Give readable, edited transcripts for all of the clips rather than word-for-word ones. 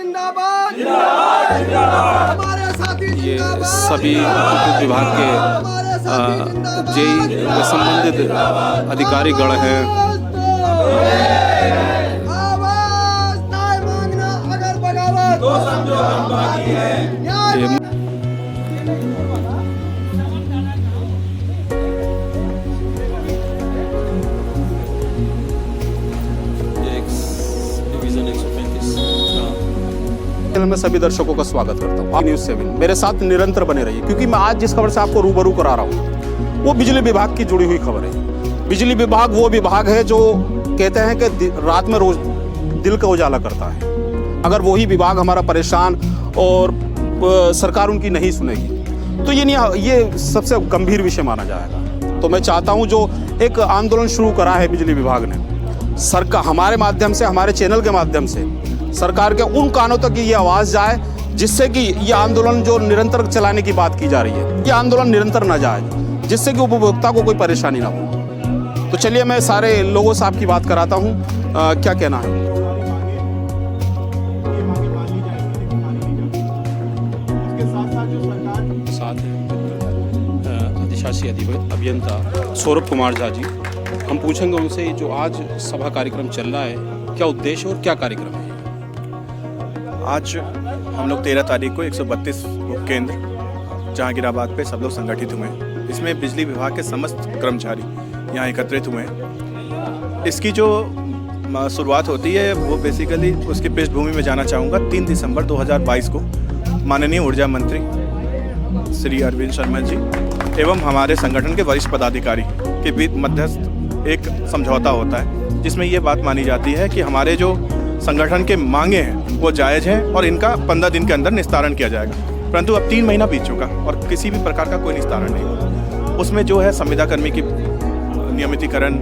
जिंदाबाद जिंदाबाद जिंदाबाद, हमारे साथी ये जिंदाबाद, सभी विद्युत विभाग के जेई संबंधित अधिकारीगण हैं। आवाज न्याय मांगना अगर बगावत तो समझो हम बागी हैं। न्याय मैं सभी दर्शकों का स्वागत करता हूँ न्यूज़ 7 मेरे साथ निरंतर बने रहिए, क्योंकि मैं आज जिस खबर से आपको रूबरू करा रहा हूँ वो बिजली विभाग की जुड़ी हुई खबर है। बिजली विभाग वो विभाग है जो कहते हैं कि रात में रोज दिल का उजाला करता है। अगर वही विभाग हमारा परेशान और सरकार उनकी नहीं सुनेगी तो ये सबसे गंभीर विषय माना जाएगा। तो मैं चाहता हूँ जो एक आंदोलन शुरू करा है बिजली विभाग ने, सरकार हमारे माध्यम से, हमारे चैनल के माध्यम से सरकार के उन कानों तक ये आवाज़ जाए जिससे कि ये आंदोलन जो निरंतर चलाने की बात की जा रही है, ये आंदोलन निरंतर न जाए, जिससे कि उपभोक्ता को कोई परेशानी ना हो। तो चलिए मैं सारे लोगों से आपकी बात कराता हूँ, क्या कहना है। साथ अधिशासी अभियंता सौरभ कुमार झा जी, हम पूछेंगे उनसे जो आज सभा कार्यक्रम चल रहा है, क्या उद्देश्य और क्या कार्यक्रम है। आज हम लोग 13 तारीख को 132 उपकेंद्र जहांगीराबाद पे सब लोग संगठित हुए हैं। इसमें बिजली विभाग के समस्त कर्मचारी यहाँ एकत्रित हुए हैं। इसकी जो शुरुआत होती है वो बेसिकली उसकी पृष्ठभूमि में जाना चाहूँगा। 3 दिसंबर 2022 को माननीय ऊर्जा मंत्री श्री अरविंद शर्मा जी एवं हमारे संगठन के वरिष्ठ पदाधिकारी के बीच मध्यस्थ एक समझौता होता है, जिसमें ये बात मानी जाती है कि हमारे जो संगठन के मांगे हैं वो जायज़ हैं और इनका 15 दिन के अंदर निस्तारण किया जाएगा। परंतु अब 3 महीना बीत चुका और किसी भी प्रकार का कोई निस्तारण नहीं हुआ। उसमें जो है संविदाकर्मी की नियमितीकरण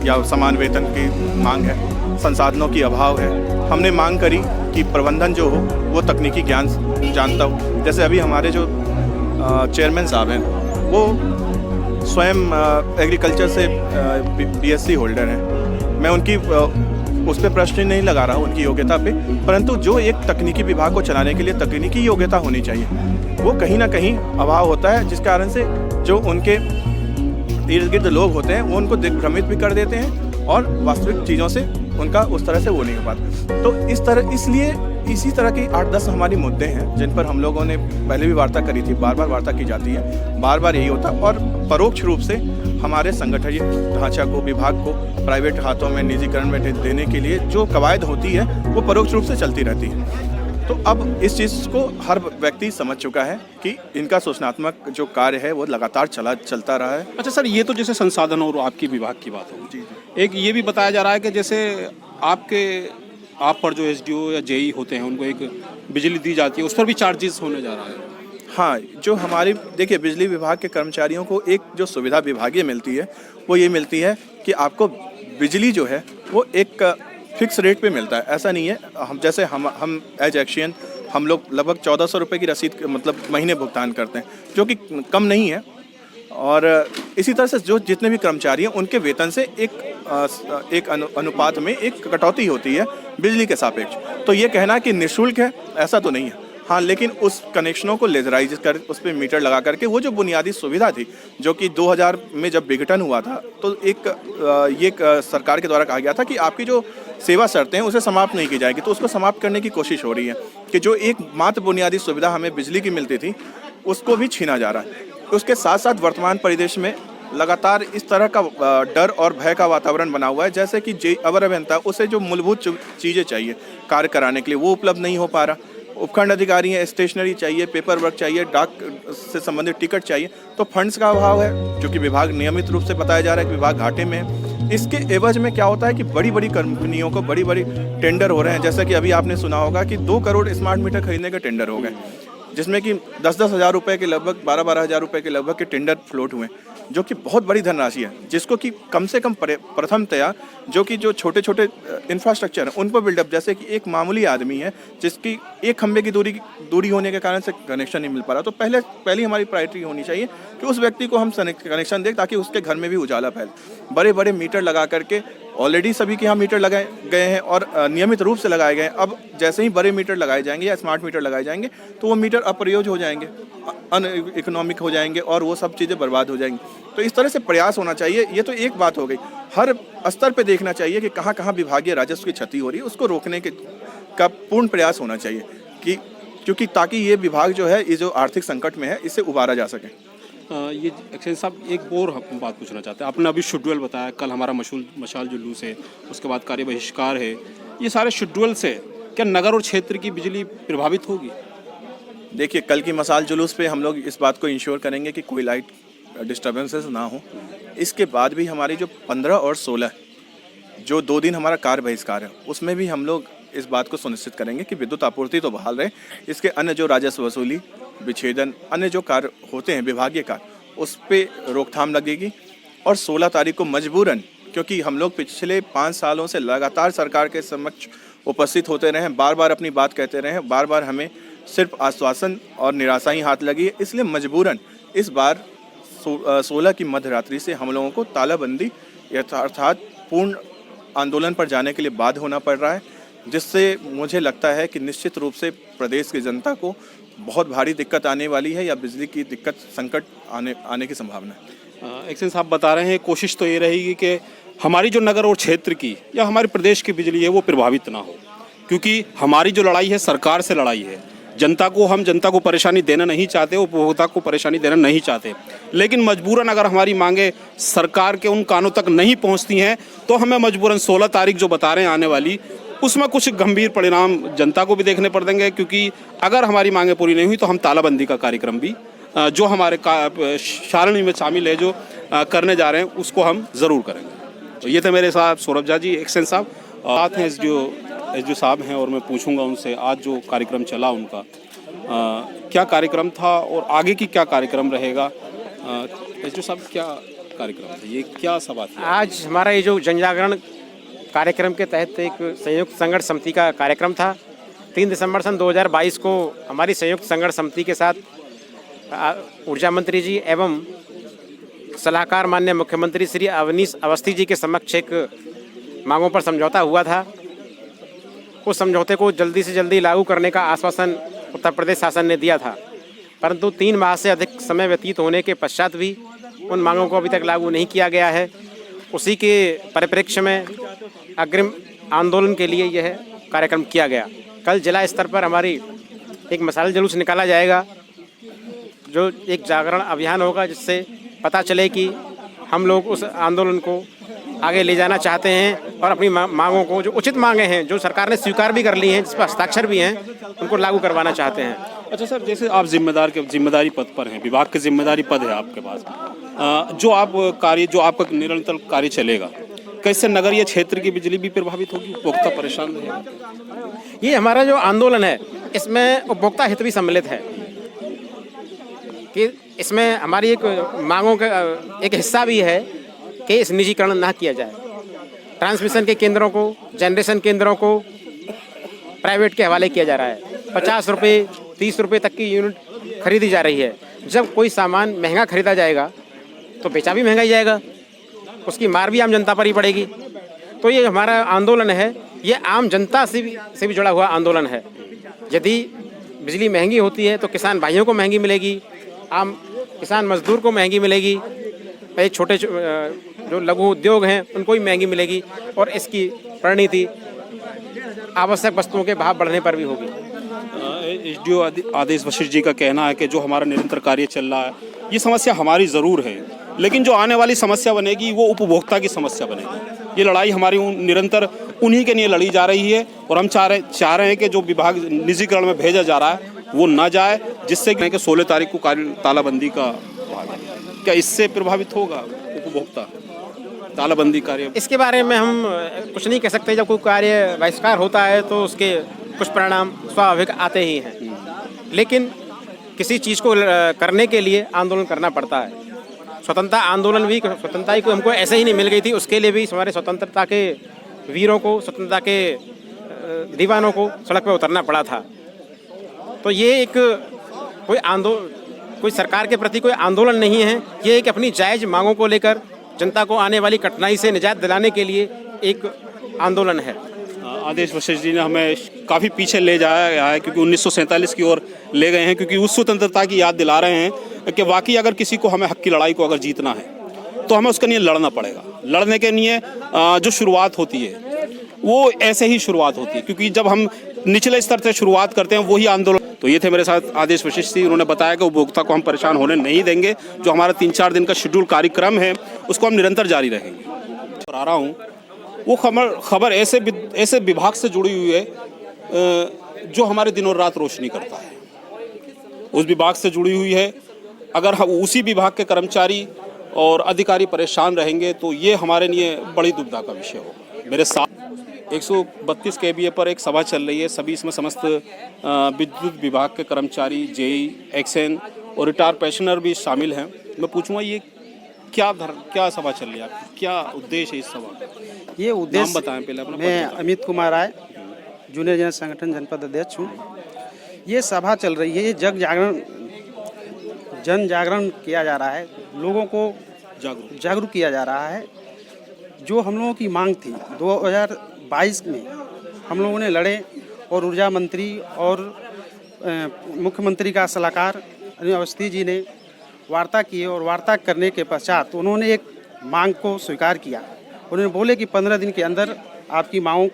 या समान वेतन की मांग है, संसाधनों की अभाव है। हमने मांग करी कि प्रबंधन जो हो वो तकनीकी ज्ञान जानता हो। जैसे अभी हमारे जो चेयरमैन साहब हैं वो स्वयं एग्रीकल्चर से BSc होल्डर हैं। मैं उनकी उस पर प्रश्न नहीं लगा रहा हूँ उनकी योग्यता पे, परंतु जो एक तकनीकी विभाग को चलाने के लिए तकनीकी योग्यता होनी चाहिए वो कहीं ना कहीं अभाव होता है, जिस कारण से जो उनके इर्द गिर्द लोग होते हैं वो उनको दिग्भ्रमित भी कर देते हैं और वास्तविक चीज़ों से उनका उस तरह से वो नहीं हो पाता। तो इसलिए इसी तरह की 8-10 हमारी मुद्दे हैं जिन पर हम लोगों ने पहले भी वार्ता करी थी, बार बार वार्ता की जाती है, बार बार यही होता और परोक्ष रूप से हमारे संगठनिक ढांचा को, विभाग को प्राइवेट हाथों में निजीकरण में देने के लिए जो कवायद होती है वो परोक्ष रूप से चलती रहती है। तो अब इस चीज़ को हर व्यक्ति समझ चुका है कि इनका सूचनात्मक जो कार्य है वो लगातार चलता रहा है। अच्छा सर, ये तो जैसे संसाधन और आपकी विभाग की बात हो, जी। एक ये भी बताया जा रहा है कि जैसे आप पर जो SDO या JE होते हैं उनको एक बिजली दी जाती है, उस पर भी चार्जेस होने जा रहा है। हाँ, जो हमारी देखिए बिजली विभाग के कर्मचारियों को एक जो सुविधा विभागीय मिलती है वो ये मिलती है कि आपको बिजली जो है वो एक फिक्स रेट पे मिलता है। ऐसा नहीं है हम एज एक्शियन हम लोग लगभग 1400 रुपये की रसीद मतलब महीने भुगतान करते हैं, जो कि कम नहीं है। और इसी तरह से जो जितने भी कर्मचारी हैं उनके वेतन से एक अनुपात में एक कटौती होती है बिजली के सापेक्ष। तो ये कहना कि निःशुल्क है ऐसा तो नहीं है। हाँ, लेकिन उस कनेक्शनों को लेजराइज कर उस पर मीटर लगा करके वो जो बुनियादी सुविधा थी जो कि 2000 में जब विघटन हुआ था तो ये सरकार के द्वारा कहा गया था कि आपकी जो सेवा शर्तें हैं उसे समाप्त नहीं की जाएगी, तो उसको समाप्त करने की कोशिश हो रही है कि जो एक मात्र बुनियादी सुविधा हमें बिजली की मिलती थी उसको भी छीना जा रहा है। उसके साथ साथ वर्तमान परिदृश्य में लगातार इस तरह का डर और भय का वातावरण बना हुआ है, जैसे कि अवर अभियंता उसे जो मूलभूत चीज़ें चाहिए कार्य कराने के लिए वो उपलब्ध नहीं हो पा रहा। उपखंड अधिकारी हैं, स्टेशनरी चाहिए, पेपर वर्क चाहिए, डाक से संबंधित टिकट चाहिए, तो फंड्स का अभाव है जो कि विभाग नियमित रूप से बताया जा रहा है कि विभाग घाटे में है। इसके एवज में क्या होता है कि बड़ी बड़ी कंपनियों को बड़ी बड़ी टेंडर हो रहे हैं। जैसा कि अभी आपने सुना होगा कि 2 करोड़ स्मार्ट मीटर खरीदने के टेंडर हो गए, जिसमें कि 10-10 हज़ार रुपये के लगभग 12-12 हज़ार रुपये के लगभग के टेंडर फ्लोट हुए, जो कि बहुत बड़ी धनराशि है, जिसको कि कम से कम प्रथमतया जो छोटे छोटे इंफ्रास्ट्रक्चर हैं उन पर बिल्डअप, जैसे कि एक मामूली आदमी है जिसकी एक खंबे की दूरी होने के कारण से कनेक्शन नहीं मिल पा रहा, तो पहली हमारी प्रायोरिटी होनी चाहिए कि उस व्यक्ति को हम कनेक्शन दें ताकि उसके घर में भी उजाला फैले। बड़े बड़े मीटर लगा करके ऑलरेडी सभी के यहाँ मीटर लगाए गए हैं और नियमित रूप से लगाए गए हैं। अब जैसे ही बड़े मीटर लगाए जाएंगे या स्मार्ट मीटर लगाए जाएंगे तो वो मीटर अप्रयोज्य हो जाएंगे, अन इकोनॉमिक हो जाएंगे और वो सब चीज़ें बर्बाद हो जाएंगी। तो इस तरह से प्रयास होना चाहिए। ये तो एक बात हो गई, हर स्तर पे देखना चाहिए कि कहाँ कहाँ विभागीय राजस्व की क्षति हो रही है, उसको रोकने का पूर्ण प्रयास होना चाहिए कि क्योंकि ताकि ये विभाग जो है, ये जो आर्थिक संकट में है, इससे उबारा जा सके। ये एक्सचेंज साहब एक और हम बात पूछना चाहते हैं। आपने अभी शेड्यूल बताया, कल हमारा मशाल जुलूस है, उसके बाद कार्य बहिष्कार है। ये सारे शेड्यूल से क्या नगर और क्षेत्र की बिजली प्रभावित होगी? देखिए, कल की मशाल जुलूस पे हम लोग इस बात को इंश्योर करेंगे कि कोई लाइट डिस्टर्बेंसेस ना हो। इसके बाद भी हमारी जो 15 और 16 जो 2 दिन हमारा कार्य बहिष्कार है, उसमें भी हम लोग इस बात को सुनिश्चित करेंगे कि विद्युत आपूर्ति तो बहाल रहे, इसके अन्य जो राजस्व वसूली, विच्छेदन, अन्य जो कार्य होते हैं विभागीय कार्य, उस पर रोकथाम लगेगी। और 16 तारीख को मजबूरन, क्योंकि हम लोग पिछले 5 सालों से लगातार सरकार के समक्ष उपस्थित होते रहे हैं, बार बार अपनी बात कहते रहे हैं, बार बार हमें सिर्फ आश्वासन और निराशा ही हाथ लगी है, इसलिए मजबूरन इस बार 16 की मध्य रात्रि से हम लोगों को तालाबंदी अर्थात पूर्ण आंदोलन पर जाने के लिए बाध्य होना पड़ रहा है, जिससे मुझे लगता है कि निश्चित रूप से प्रदेश की जनता को बहुत भारी दिक्कत आने वाली है या बिजली की दिक्कत संकट आने की संभावना है। एक्सचेंज साहब बता रहे हैं कोशिश तो ये रहेगी कि हमारी जो नगर और क्षेत्र की या हमारे प्रदेश की बिजली है वो प्रभावित ना हो, क्योंकि हमारी जो लड़ाई है सरकार से लड़ाई है। हम जनता को परेशानी देना नहीं चाहते, उपभोक्ता को परेशानी देना नहीं चाहते, लेकिन मजबूरन अगर हमारी मांगे सरकार के उन कानों तक नहीं पहुंचती हैं तो हमें मजबूरन 16 तारीख जो बता रहे हैं आने वाली, उसमें कुछ गंभीर परिणाम जनता को भी देखने पड़ेंगे। क्योंकि अगर हमारी मांगे पूरी नहीं हुई तो हम तालाबंदी का कार्यक्रम भी जो हमारे सारणी में शामिल है, जो करने जा रहे हैं, उसको हम ज़रूर करेंगे। तो ये थे मेरे साथ सौरभ झा जी, एक्सचेंज साहब, साथ हैं एसडीओ साहब हैं, और मैं पूछूंगा उनसे आज जो कार्यक्रम चला उनका क्या कार्यक्रम था और आगे की क्या कार्यक्रम रहेगा। एसडीओ साहब, क्या कार्यक्रम था, ये क्या सभा थी? आज हमारा ये जो जन जागरण कार्यक्रम के तहत एक संयुक्त संघर्ष समिति का कार्यक्रम था। 3 दिसंबर सन 2022 को हमारी संयुक्त संघर्ष समिति के साथ ऊर्जा मंत्री जी एवं सलाहकार माननीय मुख्यमंत्री श्री अवनीश अवस्थी जी के समक्ष एक मांगों पर समझौता हुआ था। उस समझौते को जल्दी से जल्दी लागू करने का आश्वासन उत्तर प्रदेश शासन ने दिया था, परंतु 3 माह से अधिक समय व्यतीत होने के पश्चात भी उन मांगों को अभी तक लागू नहीं किया गया है। उसी के परिप्रेक्ष्य में अग्रिम आंदोलन के लिए यह कार्यक्रम किया गया। कल जिला स्तर पर हमारी एक मशाल जुलूस निकाला जाएगा, जो एक जागरण अभियान होगा, जिससे पता चले कि हम लोग उस आंदोलन को आगे ले जाना चाहते हैं और अपनी मांगों को, जो उचित मांगे हैं, जो सरकार ने स्वीकार भी कर ली हैं, जिस पर हस्ताक्षर भी हैं, उनको लागू करवाना चाहते हैं। अच्छा सर, जैसे आप जिम्मेदारी पद पर हैं, विभाग के जिम्मेदारी पद है आपके पास, जो आपका निरंतर कार्य चलेगा, कैसे नगरीय क्षेत्र की बिजली भी प्रभावित होगी, उपभोक्ता परेशान रहेगा? ये हमारा जो आंदोलन है, इसमें उपभोक्ता हित भी सम्मिलित है कि इसमें हमारी एक मांगों का एक हिस्सा भी है कि इस निजीकरण ना किया जाए। ट्रांसमिशन के केंद्रों को, जनरेशन केंद्रों को प्राइवेट के हवाले किया जा रहा है। 50 रुपये 30 रुपये तक की यूनिट खरीदी जा रही है। जब कोई सामान महंगा खरीदा जाएगा तो बेचा भी महंगा ही जाएगा, उसकी मार भी आम जनता पर ही पड़ेगी। तो ये हमारा आंदोलन है, ये आम जनता से भी जुड़ा हुआ आंदोलन है। यदि बिजली महंगी होती है तो किसान भाइयों को महंगी मिलेगी, आम किसान मजदूर को महंगी मिलेगी, छोटे जो लघु उद्योग हैं उनको भी महंगी मिलेगी, और इसकी परिणति आवश्यक वस्तुओं के भाव बढ़ने पर भी होगी। एसडीओ आदेश वशिष्ठ जी का कहना है कि जो हमारा निरंतर कार्य चल रहा है, ये समस्या हमारी ज़रूर है, लेकिन जो आने वाली समस्या बनेगी वो उपभोक्ता की समस्या बनेगी। ये लड़ाई हमारी निरंतर उन्हीं के लिए लड़ी जा रही है, और हम चाह रहे हैं कि जो विभाग निजीकरण में भेजा जा रहा है वो ना जाए, जिससे कि 16 तारीख को तालाबंदी का क्या इससे प्रभावित होगा उपभोक्ता, तालाबंदी कार्य? इसके बारे में हम कुछ नहीं कह सकते। जब कोई कार्य बहिष्कार होता है तो उसके कुछ परिणाम स्वाभाविक आते ही हैं, लेकिन किसी चीज़ को करने के लिए आंदोलन करना पड़ता है। स्वतंत्रता आंदोलन भी, स्वतंत्रता ही कोई हमको ऐसे ही नहीं मिल गई थी, उसके लिए भी हमारे स्वतंत्रता के वीरों को, स्वतंत्रता के दीवानों को सड़क पर उतरना पड़ा था। तो ये एक कोई सरकार के प्रति कोई आंदोलन नहीं है, ये एक अपनी जायज़ मांगों को लेकर जनता को आने वाली कठिनाई से निजात दिलाने के लिए एक आंदोलन है। आदेश वशिष्ठ जी ने हमें काफ़ी पीछे ले जाया गया है, क्योंकि 1947 की ओर ले गए हैं, क्योंकि उस स्वतंत्रता की याद दिला रहे हैं कि वाकई अगर किसी को हमें हक की लड़ाई को अगर जीतना है तो हमें उसके लिए लड़ना पड़ेगा। लड़ने के लिए जो शुरुआत होती है वो ऐसे ही शुरुआत होती है, क्योंकि जब हम निचले स्तर से शुरुआत करते हैं वही आंदोलन। तो ये थे मेरे साथ आदेश वशिष्ठ जी। उन्होंने बताया कि उपभोक्ता को हम परेशान होने नहीं देंगे। जो हमारा 3-4 दिन का शेड्यूल कार्यक्रम है उसको हम निरंतर जारी रहेंगे। और आ रहा हूँ वो खबर ऐसे विभाग से जुड़ी हुई है जो हमारे दिन और रात रोशनी करता है। उस विभाग से जुड़ी हुई है। अगर हम उसी विभाग के कर्मचारी और अधिकारी परेशान रहेंगे तो ये हमारे लिए बड़ी दुविधा का विषय होगा। मेरे साथ 132 kVA पर एक सभा चल रही है। सभी इसमें समस्त विद्युत विभाग के कर्मचारी, जेई, एक्सएन और रिटायर्ड पेंशनर भी शामिल हैं। मैं पूछूंगा ये क्या सभा चल रही है आपकी, क्या उद्देश्य है इस सभा का? ये उद्देश्य, नाम बताएं पहले अपना। मैं अमित कुमार राय, जूनियर जन संगठन जनपद अध्यक्ष हूँ। ये सभा चल रही है, ये जन जागरण किया जा रहा है, लोगों को जागरूक किया जा रहा है। जो हम लोगों की मांग थी 2022 में हम लोगों ने लड़े और ऊर्जा मंत्री और मुख्यमंत्री का सलाहकार अनिल अवस्थी जी ने वार्ता की और वार्ता करने के पश्चात उन्होंने एक मांग को स्वीकार किया। उन्होंने बोले कि 15 दिन के अंदर आपकी मांग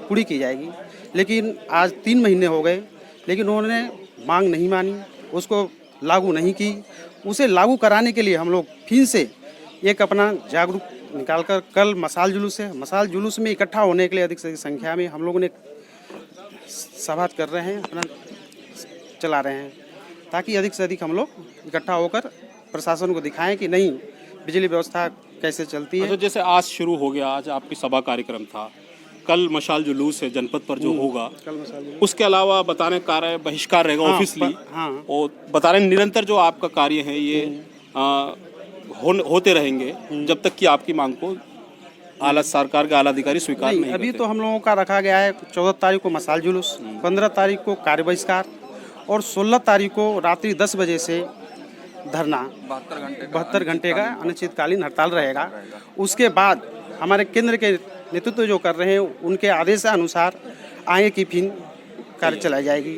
पूरी की जाएगी। लेकिन आज 3 महीने हो गए, लेकिन उन्होंने मांग नहीं मानी, उसको लागू नहीं की। उसे लागू कराने के लिए हम लोग फिर से एक अपना जागरूक निकालकर कल मसाल जुलूस में इकट्ठा होने के लिए अधिक से अधिक संख्या में हम लोगों ने सभा कर रहे हैं, अपना चला रहे हैं, ताकि अधिक से अधिक हम लोग इकट्ठा होकर प्रशासन को दिखाएं कि नहीं बिजली व्यवस्था कैसे चलती है। तो जैसे आज शुरू हो गया, आज आपकी सभा कार्यक्रम था, कल मशाल जुलूस है जनपद पर जो होगा, उसके अलावा बता रहे कार्य बहिष्कार रहेगा ऑफिशियली। और बता रहे निरंतर जो आपका कार्य है ये होते रहेंगे जब तक कि आपकी मांग को आला सरकार के आला अधिकारी स्वीकार नहीं अभी करते। तो हम लोगों का रखा गया है 14 तारीख को मसाल जुलूस, 15 तारीख को कार्य बहिष्कार और 16 तारीख को रात्रि 10 बजे से धरना 72 घंटे का अनिश्चितकालीन हड़ताल रहेगा। उसके बाद हमारे केंद्र के नेतृत्व जो कर रहे हैं उनके आदेश अनुसार आगे की फिर कार्य चलाई जाएगी।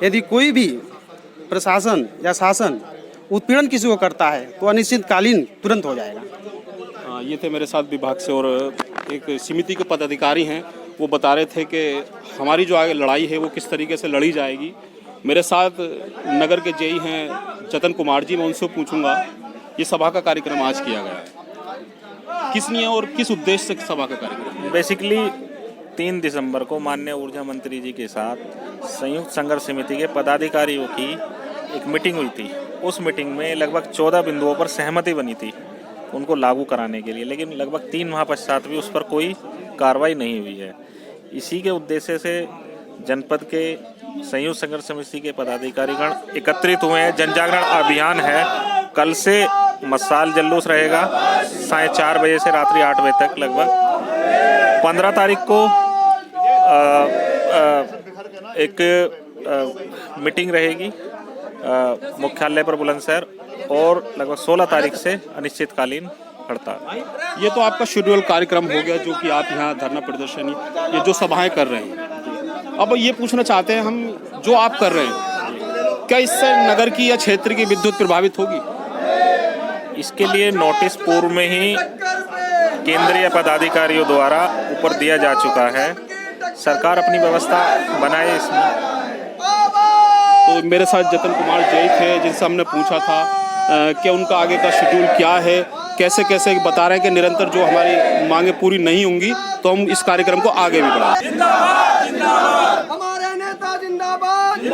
यदि कोई भी प्रशासन या शासन उत्पीड़न किसी को करता है तो अनिश्चितकालीन तुरंत हो जाएगा। ये थे मेरे साथ विभाग से और एक समिति के पदाधिकारी हैं, वो बता रहे थे कि हमारी जो आगे लड़ाई है वो किस तरीके से लड़ी जाएगी। मेरे साथ नगर के जेई हैं जतन कुमार जी, मैं उनसे पूछूंगा ये सभा का कार्यक्रम आज किया गया है किस लिए और किस उद्देश्य से सभा का कार्यक्रम? बेसिकली 3 दिसंबर को माननीय ऊर्जा मंत्री जी के साथ संयुक्त संघर्ष समिति के पदाधिकारियों की एक मीटिंग हुई थी। उस मीटिंग में लगभग 14 बिंदुओं पर सहमति बनी थी उनको लागू कराने के लिए, लेकिन लगभग 3 माह पश्चात भी उस पर कोई कार्रवाई नहीं हुई है। इसी के उद्देश्य से जनपद के संयुक्त संघर्ष समिति के पदाधिकारीगण एकत्रित हुए हैं। जन जागरण अभियान है, कल से मसाल जुलूस रहेगा 4:30 बजे से रात्रि 8 बजे तक लगभग। 15 तारीख को एक मीटिंग रहेगी मुख्यालय पर बुलंदशहर और लगभग 16 तारीख से अनिश्चितकालीन हड़ताल। ये तो आपका शेड्यूल कार्यक्रम हो गया जो कि आप यहाँ धरना प्रदर्शनी ये जो सभाएं कर रहे हैं। अब ये पूछना चाहते हैं हम, जो आप कर रहे हैं क्या इससे नगर की या क्षेत्र की विद्युत प्रभावित होगी? इसके लिए नोटिस पूर्व में ही केंद्रीय पदाधिकारियों द्वारा ऊपर दिया जा चुका है। सरकार अपनी व्यवस्था बनाए इसमें। तो मेरे साथ जतन कुमार जय थे जिनसे हमने पूछा था कि उनका आगे का शेड्यूल क्या है, कैसे कैसे बता रहे हैं कि निरंतर जो हमारी मांगे पूरी नहीं होंगी तो हम इस कार्यक्रम को आगे भी बढ़ाएं। हमारे नेता जिंदाबाद,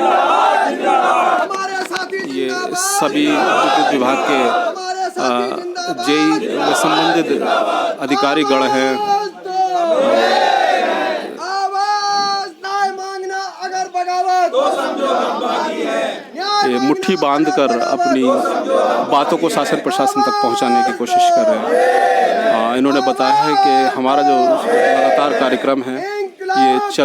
हमारे साथी ये जिंदाबाद, सभी विद्युत विभाग के हमारे साथी जिंदाबाद, जेई व संबंधित अधिकारी गण हैं। आवाज ना मांगना अगर बगावत तो समझो हम बागी है। ये मुट्ठी बांधकर अपनी बातों को शासन प्रशासन तक पहुंचाने की कोशिश कर रहे हैं। इन्होंने बताया है कि हमारा जो लगातार कार्यक्रम है ये चल